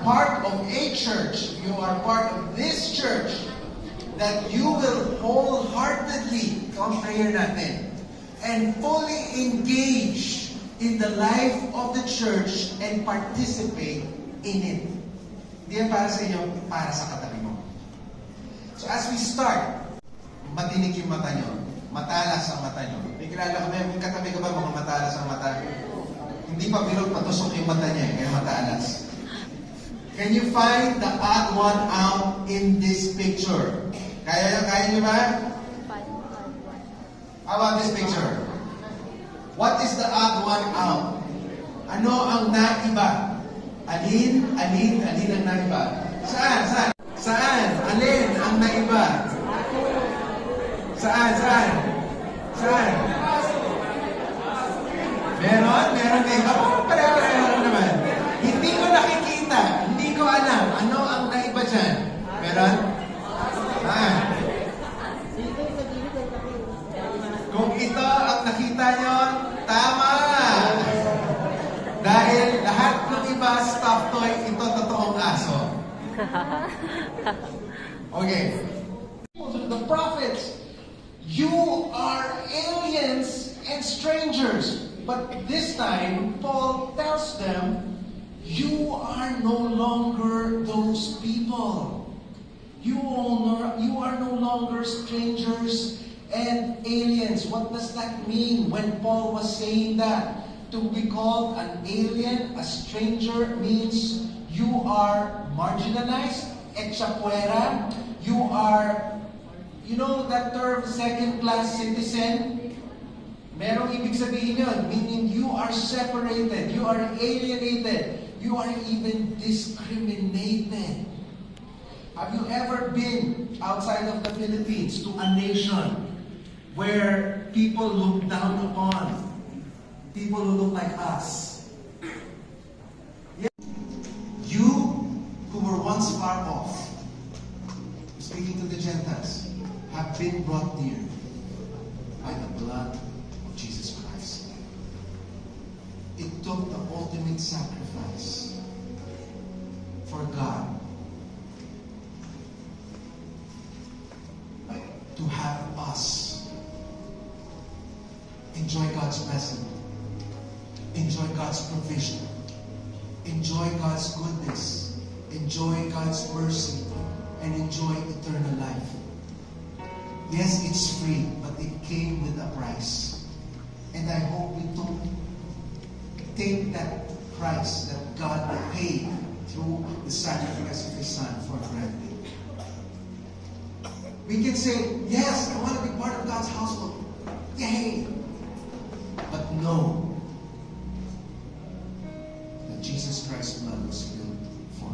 part of a church, you are part of this church, that you will wholeheartedly, ito ang prayer natin, and fully engage in the life of the church and participate in it. Hindi yan para sa inyo, para sa katabi mo. So as we start, matinig yung mata nyo, matalas ang mata nyo. May kilala kami, may katabi ka ba mga matalas ang mata? Hindi pa bilog, patusok yung mata niya, kaya matalas. Can you find the odd one out in this picture? Kaya niyo ba? How about this picture? What is the odd one out? Ano ang naiba? Alin ang naiba? Saan? Alin ang naiba? Saan? Meron naiba? Pareho naman. Hindi ko nakikita. Hindi ko alam. Ano ang naiba dyan? Meron? Kung ito ang nakita nyo, tama! Dahil lahat ng iba stuffed toy, ito totoong aso. Okay. The prophets, you are aliens and strangers. But this time, Paul tells them, you are no longer those people. You are no longer strangers and aliens. What does that mean when Paul was saying that? To be called an alien, a stranger, means you are marginalized, echapuera. You are, you know that term, second-class citizen? Merong ibig sabihin yun, meaning you are separated, you are alienated, you are even discriminated. Have you ever been outside of the Philippines to a nation where people look down upon people who look like us? You who were once far off, speaking to the Gentiles, have been brought near by the blood of Jesus Christ. It took the ultimate sacrifice for God to have us enjoy God's blessing, enjoy God's provision, enjoy God's goodness, enjoy God's mercy, and enjoy eternal life. Yes, it's free, but it came with a price. And I hope we don't take that price that God paid through the sacrifice of His Son for granted. We can say, yes, I want to be part of God's household. Yay! But know that Jesus Christ's blood was spilled for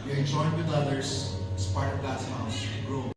you. You're joined with others as part of God's house to grow.